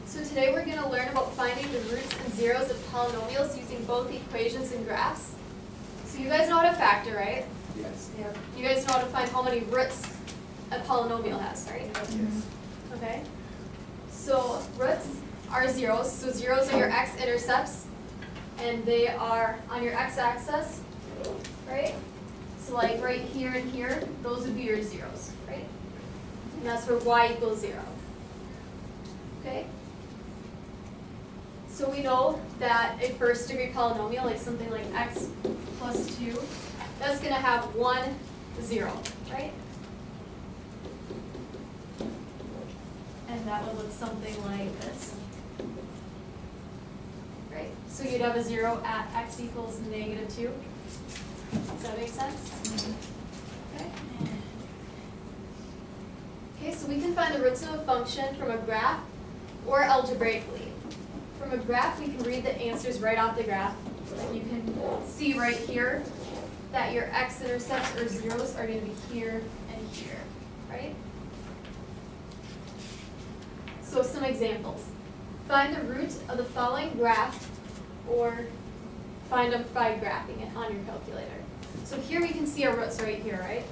So today we're going to learn about finding the roots and zeros of polynomials using both equations and graphs. So you guys know how to factor, right? Yes. Yep. You guys know how to find how many roots a polynomial has, right? Yes. Okay. So roots are zeros. So zeros are your x-intercepts, and they are on your x-axis, right? So like right here and here, those would be your zeros, right? And that's where y equals 0. Okay? So we know that a first degree polynomial, like something like x plus 2, that's going to have 1, 0, right? And that would look something like this. Right? So you'd have a 0 at x equals -2. Does that make sense? Okay. Okay, so we can find the roots of a function from a graph or algebraically. From a graph, we can read the answers right off the graph. And you can see right here that your x-intercepts or zeros are going to be here and here, right? So some examples. Find the root of the following graph, or find them by graphing it on your calculator. So here we can see our roots right here, right?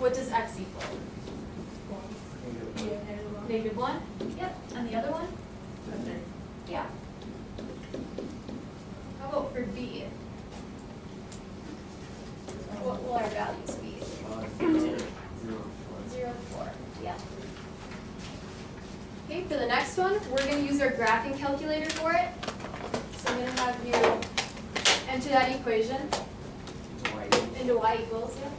What does x equal? -1? Yep. And the other one? Yeah. How about for b? What will our values be? 0, 4. Yeah. Okay, for the next one, we're going to use our graphing calculator for it. So I'm going to have you enter that equation into y equals, yeah.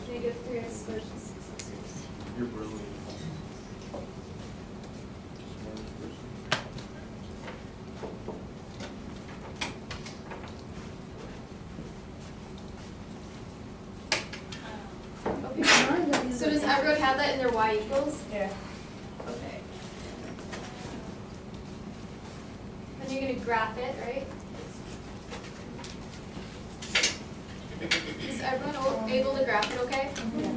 -3x squared plus 6x. You're brilliant. Okay. So does everyone have that in their y equals? Yeah. Okay. Then you're going to graph it, right? Is everyone able to graph it okay? Yeah.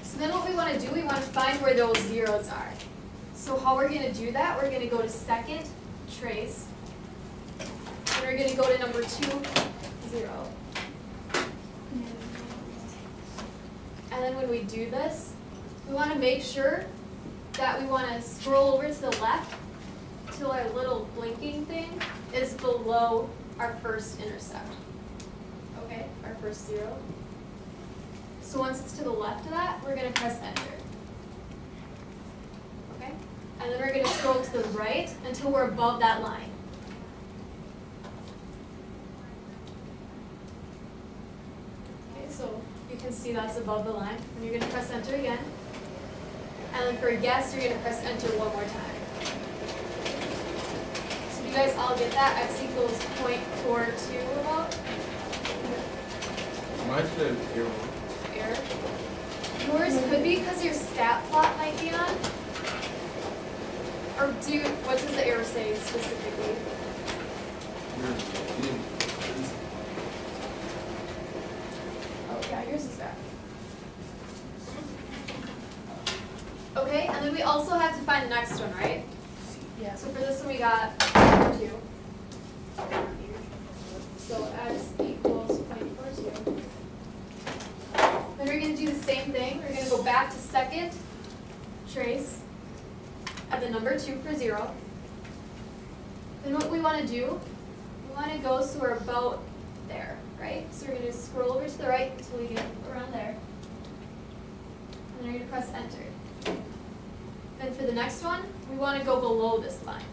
So then what we want to do, we want to find where those zeros are. So how we're going to do that, we're going to go to second, trace, and we're going to go to number 2, 0. And then when we do this, we want to make sure that we want to scroll over to the left till our little blinking thing is below our first intercept. Okay, our first 0. So once it's to the left of that, we're going to press enter. Okay? And then we're going to scroll to the right until we're above that line. Okay, so you can see that's above the line. And you're going to press enter again. And then for a guess, you're going to press enter one more time. So do you guys all get that? X equals 0.42 about? Mine should have zero. Error. Yours could be because your stat plot might be on. Or what does the error say specifically? Oh yeah, yours is back. Okay, and then we also have to find the next one, right? Yeah. So for this one we got 2. So x equals 0.42. Then we're going to do the same thing. We're going to go back to second, trace, at the number 2 for 0. Then what we want to do, we want to go so we're about there, right? So we're going to scroll over to the right until we get around there. And then we're going to press enter. Then for the next one, we want to go below this line.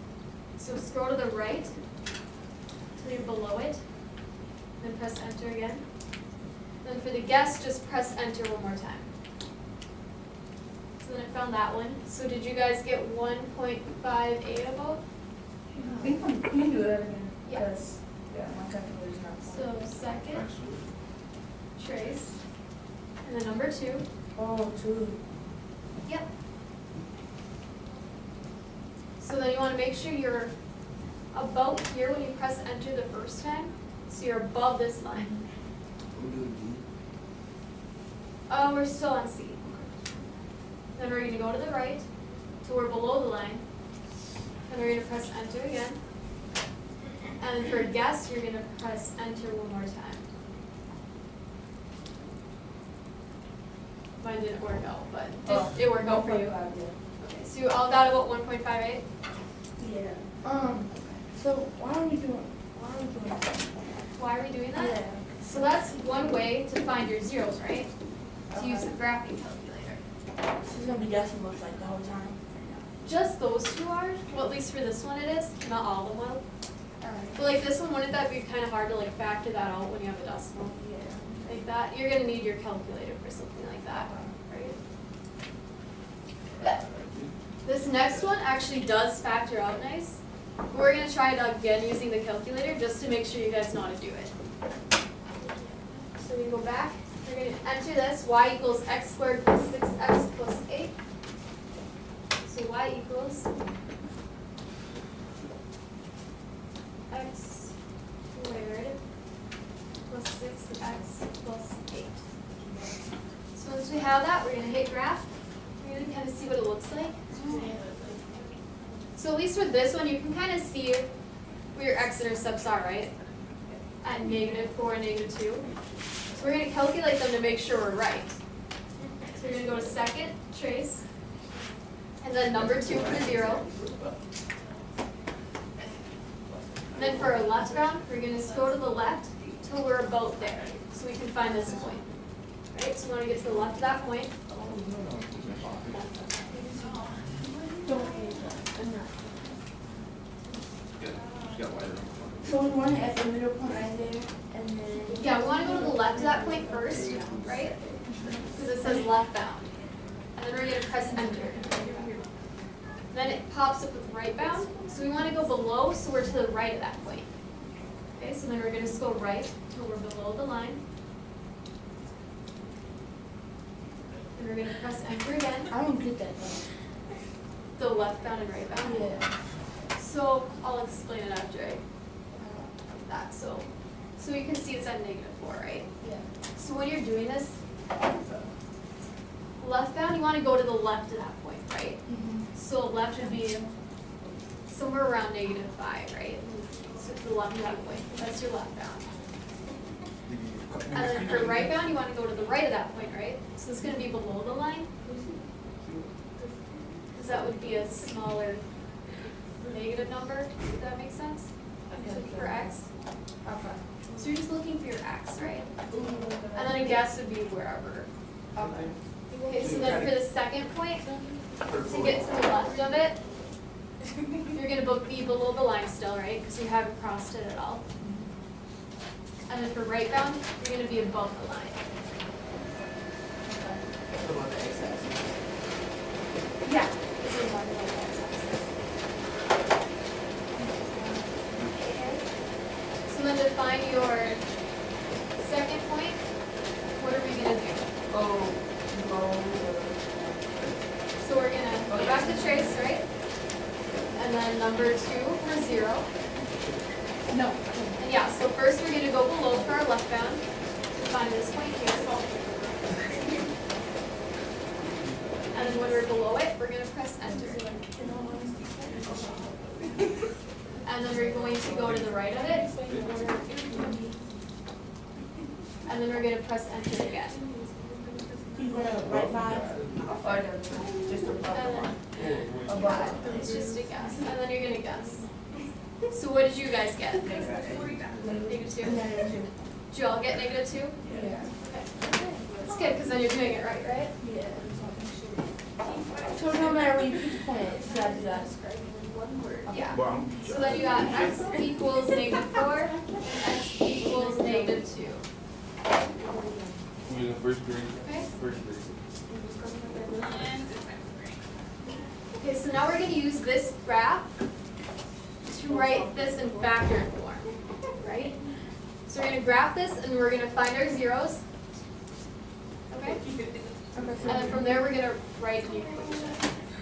So scroll to the right until you're below it. Then press enter again. Then for the guess, just press enter one more time. So then I found that one. So did you guys get 1.58 about? We can do that again. Yeah. Because, yeah, my calculator's not. So second, trace, and then number 2. Oh, 2. Yep. So then you want to make sure your about here when you press enter the first time, so you're above this line. We're doing Oh, we're still on C. Then we're gonna go to the right, so we're below the line. And we're gonna press enter again. And then for guess, you're gonna press enter one more time. Mine didn't work out, but did it work out for you? Okay, so you all got about 1.58? Yeah. So why are we doing that? Why are we doing that? Yeah. So that's one way to find your zeros, right? To use the graphing calculator. This is gonna be guessing looks like the whole time. Just those two are, well, at least for this one it is, not all of them will. Alright. But like this one, wouldn't that be kind of hard to like factor that out when you have a decimal? Yeah. Like that, you're gonna need your calculator for something like that, right? This next one actually does factor out nice. We're gonna try it again using the calculator just to make sure you guys know how to do it. So we go back, we're gonna enter this, y equals x squared plus 6x plus 8. So y equals x squared plus 6x plus 8. So once we have that, we're gonna hit graph. We're gonna kind of see what it looks like. So at least with this one, you can kind of see where your x-intercepts are, right? At -4 and -2. So we're gonna calculate them to make sure we're right. So we're gonna go to second, trace, and then number 2 for 0. And then for our left bound, we're gonna just go to the left till we're about there, so we can find this point. Right, so we wanna get to the left of that point. So we want it at the middle point right there, and then. Yeah, we wanna go to the left of that point first, right? Because it says left bound. And then we're gonna press enter. Then it pops up with right bound, so we wanna go below, so we're to the right of that point. Okay, so then we're gonna just go right till we're below the line. And we're gonna press enter again, I don't get that though. the left bound and right bound. Yeah. So I'll explain it after I that. So you can see it's at -4, right? Yeah. So when you're doing this, left bound, you want to go to the left of that point, right? So left would be somewhere around -5, right? So to the left of that point, that's your left bound. And then for right bound, you want to go to the right of that point, right? So it's going to be below the line. Because that would be a smaller negative number, if that makes sense? For x. Okay. So you're just looking for your x, right? And then a guess would be wherever. Okay. Okay, so then for the second point, to get to the left of it, you're gonna be below the line still, right? Because you haven't crossed it at all. And then for right bound, you're gonna be above the line. Yeah. This is one of the x-axis. So then to find your second point, what are we gonna do? So we're gonna go back to trace, right? And then number 2 for 0. No. And yeah, so first we're gonna go below for our left bound to find this point here. And then when we're below it, we're gonna press enter. And then we're going to go to the right of it. And then we're gonna press enter again. You're gonna write 5? Just And then, Above. it's just a guess. And then you're gonna guess. So what did you guys get? -2. -2. Did you all get -2? Yeah. Okay. That's good, because then you're doing it right, right? Yeah. So no matter where you put the point, you gotta do that. Yeah. So then you got x equals -4, x equals -2. Who's in first grade? Okay. First grade. Okay, so now we're gonna use this graph to write this in factor form, right? So we're gonna graph this and we're gonna find our zeros. Okay? And then from there, we're gonna write the equation.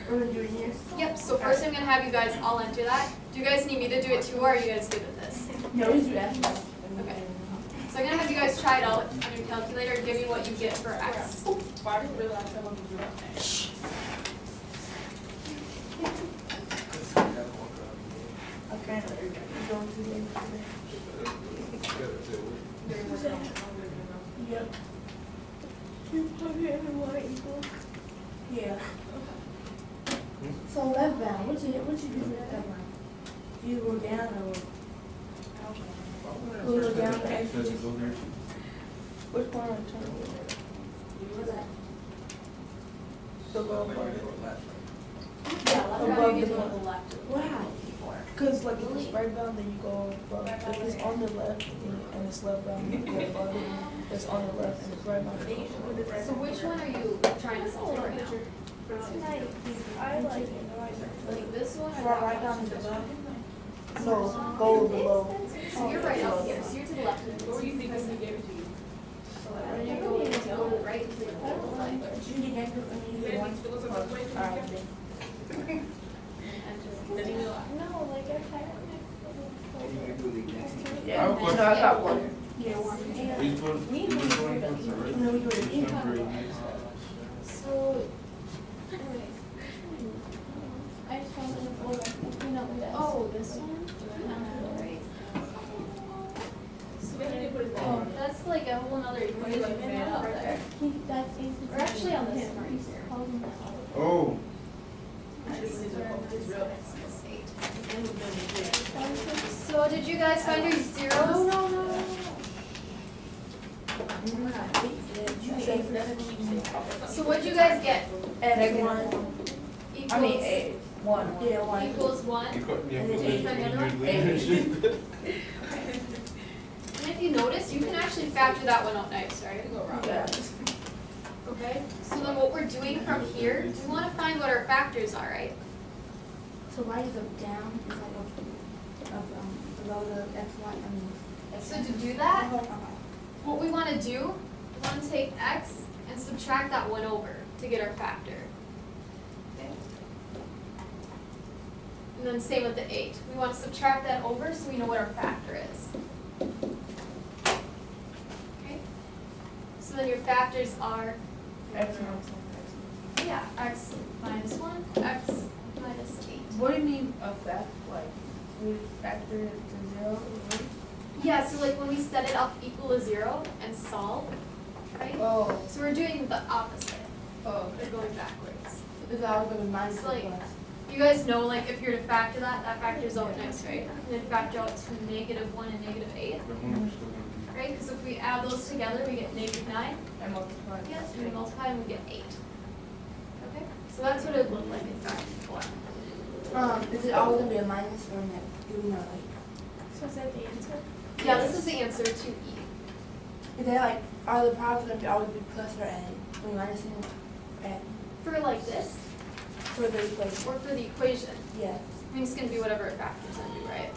We're gonna do it here. Yep, so first I'm gonna have you guys all enter that. Do you guys need me to do it too, or are you guys good with this? No, we do that. Okay. So I'm gonna have you guys try it out on your calculator and give me what you get for x. Why did you realize I want to do that? Okay. Yep. Yeah. So left bound, what you do with left bound? You go down or? Go down or actually? Which one are you turning? What's that? So go above. Yeah, left Above hand, you the go one. to the left. Wow. Cause like if it's right bound, then you go above. If it's on the left and it's left bound, you go above it. It's on the left and it's right bound. So which one are you trying to solve right now? I like it. Like this one or Far that right one? down to the left. No, go below. So you're right up here, so you're to the left. What do you think he gave it to you? And then you go to the right to the line. You need to enter one. Alright then. No, like I had. You do the exact same. Yeah. I have a question. No, I got one. Yeah, one. Which one was the right? No, we do it Which in. one grade? So, I just found it in the folder. You know what it is. oh, this one? Right. Oh, that's like a whole nother equation up there. That's easy. Or actually on this one. Oh, So did you guys find your zeros? no. So what'd you guys get? One. Equals, I mean, eight. One. Yeah, one. equals one. you got, yeah, And then leadership. And if you notice, you can actually factor that one out nice, right? Yeah. Okay, so then what we're doing from here, we want to find what our factors are, right? So why is it down? Is like below the X line, I mean. So to do that, what we want to do, we want to take x and subtract that one over to get our factor. Okay. And then same with the 8. We want to subtract that over so we know what our factor is. Okay. So then your factors are, X yeah, x minus 1, x minus 8. What do you mean effect? Like, we factor it to 0? Yeah, so like when we set it up equal to 0 and solve, right? Oh. So we're doing the opposite. Oh. We're going backwards. Is that going to be minus It's or like- plus? You guys know, like, if you're to factor that, that factors out nice, right? And then factor out to -1 and -8, right? Because if we add those together, we get -9. And multiply. Yes, we multiply and we get 8. Okay? So that's what it would look like in factor form. Is it always going to be a minus or a do we know, like? So is that the answer? Yeah, this is the answer to E. Is that like, are the products going to always be plus or n? Or minus and For like this, for the equation? or for the equation, Yeah. I mean, it's going to be whatever it factors into, right?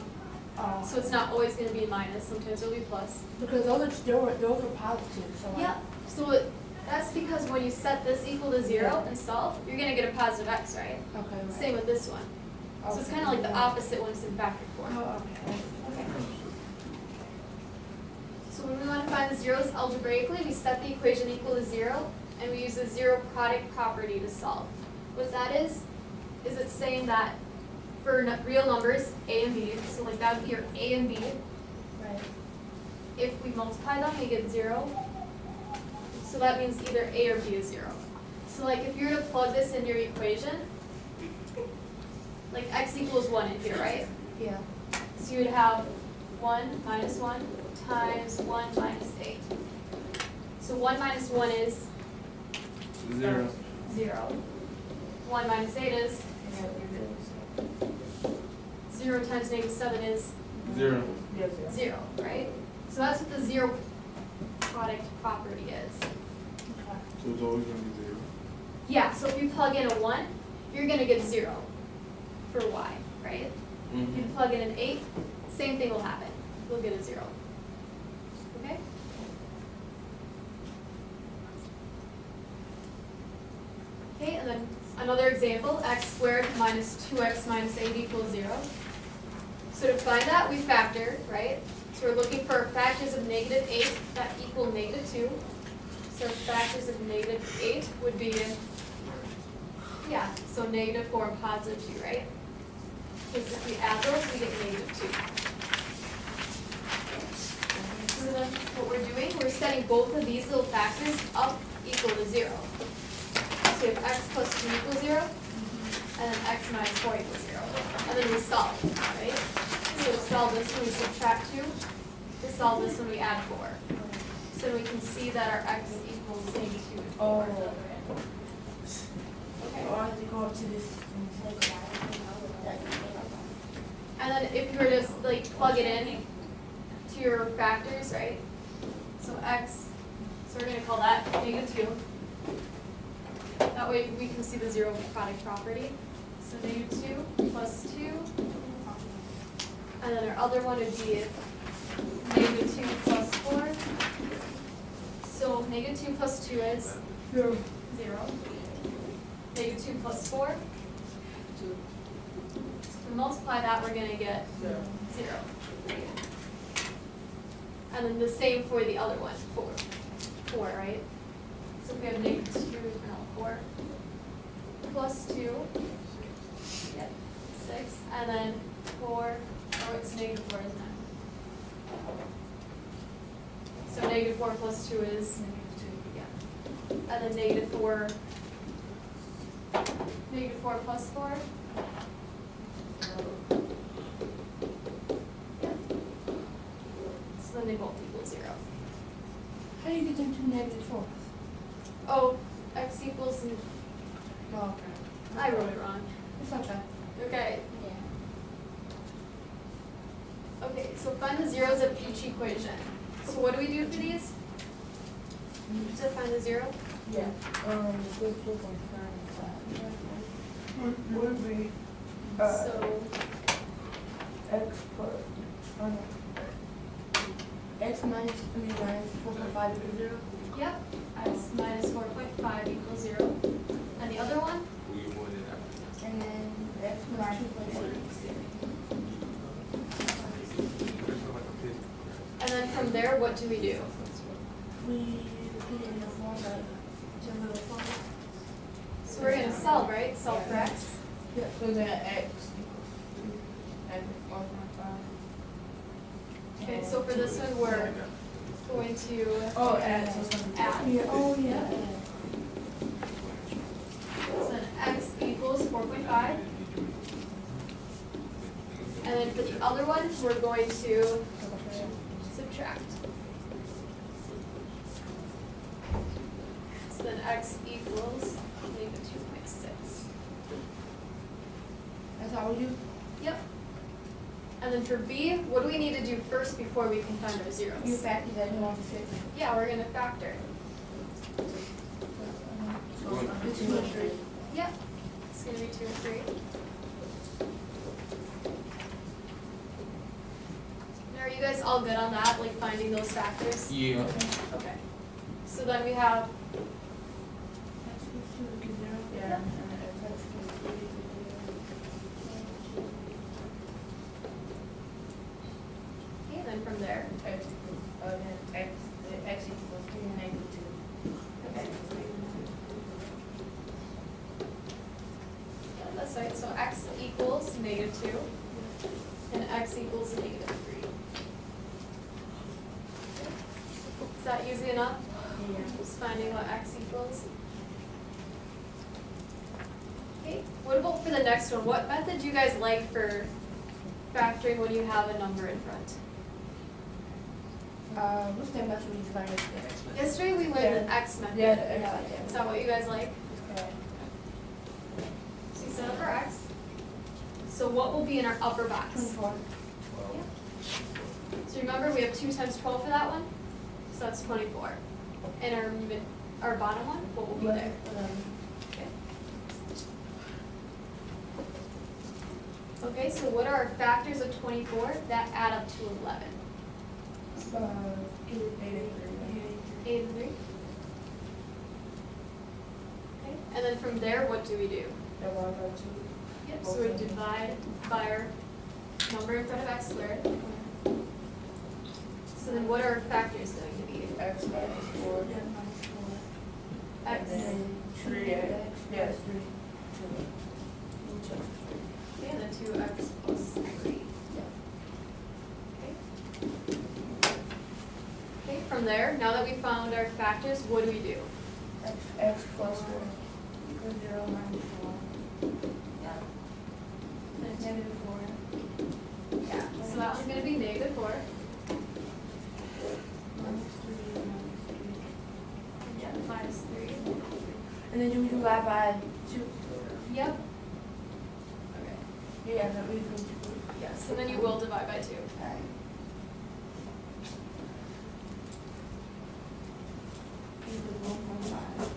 So it's not always going to be minus, sometimes it'll be plus. Because those are positive, so like. Yeah, so that's because when you set this equal to 0 and solve, you're going to get a positive x, right? Okay, right. Same with this one. So it's kind of like the opposite when it's in factor form. Oh, okay. Okay. So when we want to find the zeros algebraically, we set the equation equal to 0, and we use the zero product property to solve. What that is it's saying that for real numbers, a and b, so like that would be your a and b, Right. if we multiply them, we get 0. So that means either a or b is 0. So like if you were to plug this in your equation, like x equals 1 in here, right? Yeah. So you would have 1 minus 1 times 1 minus 8. So 1 minus 1 is 0. 0. 1 minus 8 is 0 times -7 is 0. 0, right? So that's what the zero product property is. So it's always going to be 0. Yeah, so if you plug in a 1, you're going to get 0 for y, right? If you plug in an 8, same thing will happen. We'll get a 0. Okay? Okay, and then another example, x squared minus 2x minus 8 equals 0. So to find that, we factor, right? So we're looking for factors of -8 that equal -2. So factors of -8 would be, yeah, so -4 and +2, right? Because if we add those, we get -2. So then what we're doing, we're setting both of these little factors up equal to 0. So we have x plus 2 equals 0, and then x minus 4 equals 0. And then we solve, right? So to solve this when we subtract 2, to solve this when we add 4. So we can see that our x equals -2 and 4. Okay. I have to go up to this. And then if you were to like plug it in to your factors, right? So x, so we're gonna call that -2. That way we can see the zero product property. So -2 plus 2. And then our other one would be -2 plus 4. So -2 plus 2 is 0. -2 plus 4. To multiply that, we're gonna get 0. And then the same for the other one, 4, right? So if we have -2, no, 4 plus 2, yep, 6, and then 4, oh, it's -4, isn't it? So -4 plus 2 is, yeah, and then -4 plus 4. Yeah. So then they both equal 0. How do you get them to -4? Oh, x equals, Oh, okay. I wrote it wrong. It's okay. Okay. Okay, so find the zeros of each equation. So what do we do for these? To find the zero? Yeah. Good 4.5. Would be So, x plus x minus 4.5 equals 0. yep, x minus 4.5 equals 0. And the other one? And then x plus 2.6. And then from there, what do we do? We put it in the form like similar form. So we're gonna solve, right? Solve for x. Yeah. So then x equals 4.5. Okay, so for this one, we're going to Oh, add. So it's gonna be add. Yeah. Oh, yeah. So then x equals 4.5. And then for the other one, we're going to subtract. So then x equals -2.6. That's all we do? Yep. And then for b, what do we need to do first before we can find our You zeros? factor that in on 6. Yeah, we're gonna factor. It's 2 and 3. Yep. It's gonna be 2 and 3. Now, are you guys all good on that, like finding those factors? Yeah. Okay. So then we have, X equals 2 equals 0. Yeah. And then x equals 3 okay, and then from there, x equals, then x equals 3 and -2. okay. Yeah, that's right, so x equals -2, and x equals -3. Is that easy enough? Yeah. Just finding what x equals. Okay, what about for the next one? What method do you guys like for factoring when you have a number in front? What's that method we decided yesterday? Yesterday we went with x method. Yeah, the x method. Is that what you guys like? Okay. So you set up our x. So what will be in our upper box? 24. So remember, we have 2 times 12 for that one? So that's 24. And our bottom one, what will be there? Okay. Okay, so what are our factors of 24 that add up to 11? 8 and 3. 8 and 3? Okay, and then from there, what do we do? Divide by 2. Yep, so we divide by our number in front of x squared. So then what are our factors going to be? X minus 4. X, And then 3x. Yeah, 3. and then 2x plus 3. Okay, from there, now that we found our factors, what do we do? X plus 1 equals 0 minus 1. Yeah. Negative 4. Yeah, so that one's gonna be negative 4. Minus 3, minus 3. Yeah, minus 3. And then you divide by 2. Yep. Okay, Yeah, that we can do. yeah, so then you will divide by 2. Alright. Equals 1.5.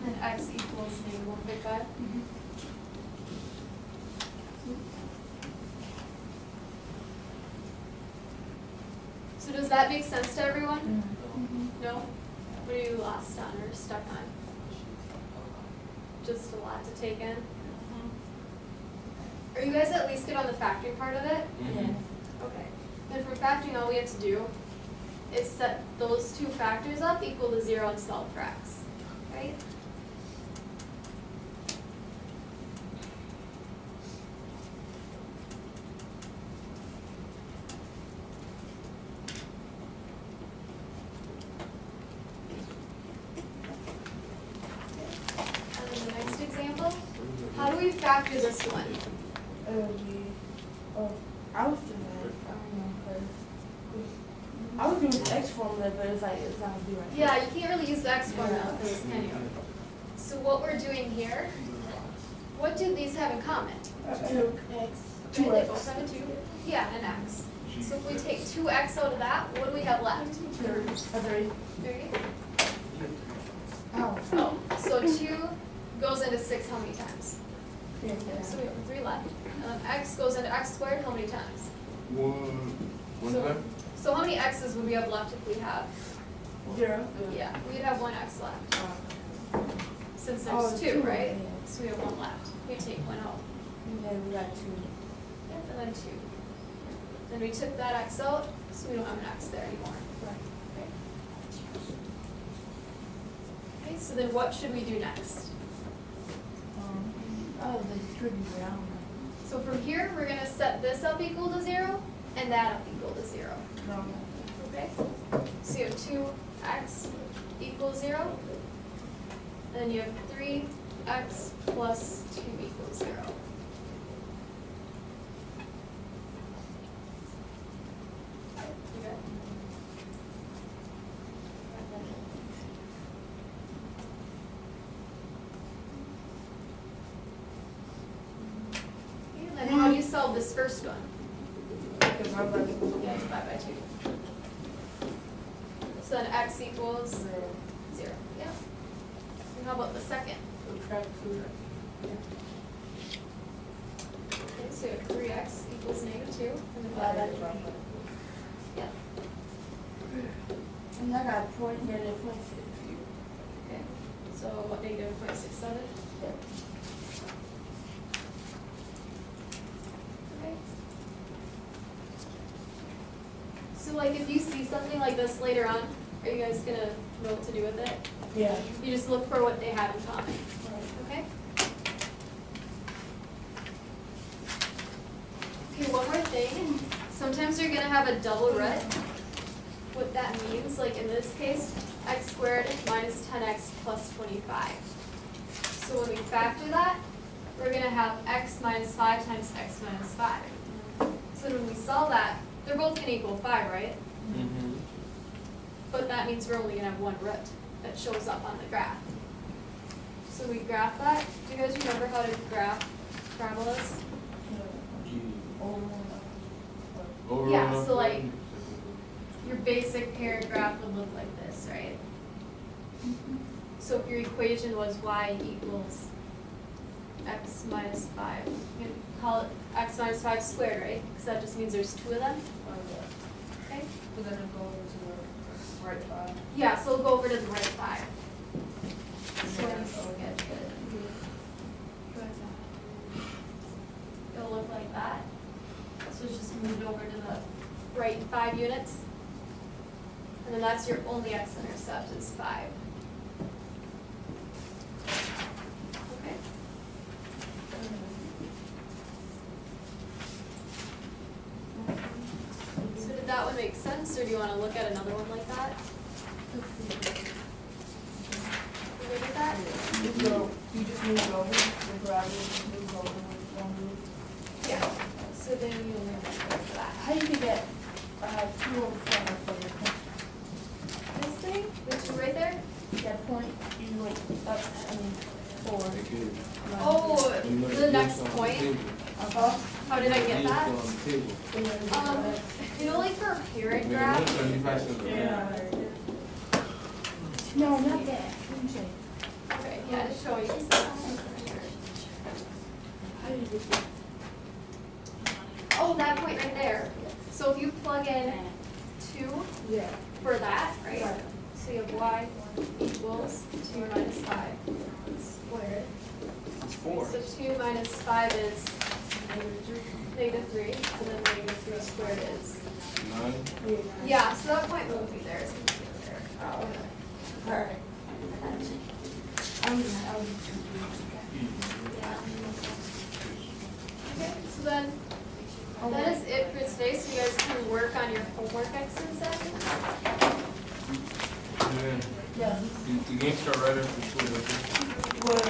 Then x equals negative 1.5. So does that make sense to everyone? No? What are you lost on or stuck on? Just a lot to take in? Are you guys at least good on the factoring part of it? Yeah. Okay. Then for factoring, all we have to do is set those two factors up equal to 0 and solve for x, right? And then the next example, how do we factor this one? It would be, I was doing that, I don't know, 'cause I was doing the X formula, but it's like, it's not due right. Yeah, you can't really use the x formula for this, can you? So what we're doing here, what do these have in common? 2X. Right, 2X. they both have a 2, yeah, and an x. So if we take 2x out of that, what do we have left? 3. 3? Oh. Oh, so 2 goes into 6 how many times? Yeah. So we have 3 left. And then x goes into x squared how many times? One So- time? So how many x's would we have left if we have, 0. yeah, we'd have 1 x left, since Oh, there's 2, 2, right? yeah. So we have 1 left. We take 1 out. And then we got 2. And then 2. Then we took that x out, so we don't have an x there anymore. Okay, so then what should we do next? Oh, the 3 round. So from here, we're gonna set this up equal to 0, and that up equal to 0. No. Okay? So you have 2x equals 0, and then you have 3x plus 2 equals 0. You good? Okay, and then how do you solve this first one? Divide by 2. Yeah, divide by 2. So then x equals 0. Yeah. And how about the second? Subtract 2. Okay, so you have 3x equals negative 2. And then Divide by divide 2. by 2. Yeah. And I got negative 0.6. Okay. So what, negative 0.67? Yeah. Okay. So like if you see something like this later on, are you guys gonna know what to do with it? Yeah. You just look for what they have in common, okay? Okay, one more thing. Sometimes you're gonna have a double root. What that means, like in this case, x squared minus 10x plus 25. So when we factor that, we're gonna have x minus 5 times x minus 5. So when we solve that, they're both gonna equal 5, right? Mm-hmm. But that means we're only gonna have one root that shows up on the graph. So we graph that. Do you guys remember how to graph parabolas? Over Yeah, and so up. like- Your basic parent graph would look like this, right? So if your equation was y equals x minus 5, you can call it x minus 5 squared, right? Because that just means there's 2 of them, okay? We're gonna go over to the right side. Yeah, so we'll go over to the right side. So Yeah. when you get the, go ahead, Zach. look like that. So it's just moved over to the right 5 units. And then that's your only x-intercept is 5. Okay. So did that one make sense, or do you want to look at another one like that? You good with that? You just move it over, the gravity just moves over with one move. Yeah. So then you only have to go for that. How you get 2 over 4 for your point? This thing, the two right there? That point, you like, that's, 4. Okay. Oh, the next point. Uh-huh. How did I get that? Table. You know, like for a parent Nigga, graph? look, 75 cents. Yeah. No, not that. I'm saying. Okay, yeah, to show you. How do you get that? Oh, that point right there. So if you plug in 2 Yeah. for that, right? Right. So you have y equals 2 minus 5 squared. It's 4. So 2 minus 5 is -3, and then -3 squared is. 9. Yeah, so that point won't be there, it's gonna be there. Oh, okay. Alright. I was Okay, so then, that is it for today, so you guys can work on your homework exercise. Yeah. Yeah. You can't start right after school, okay? Well,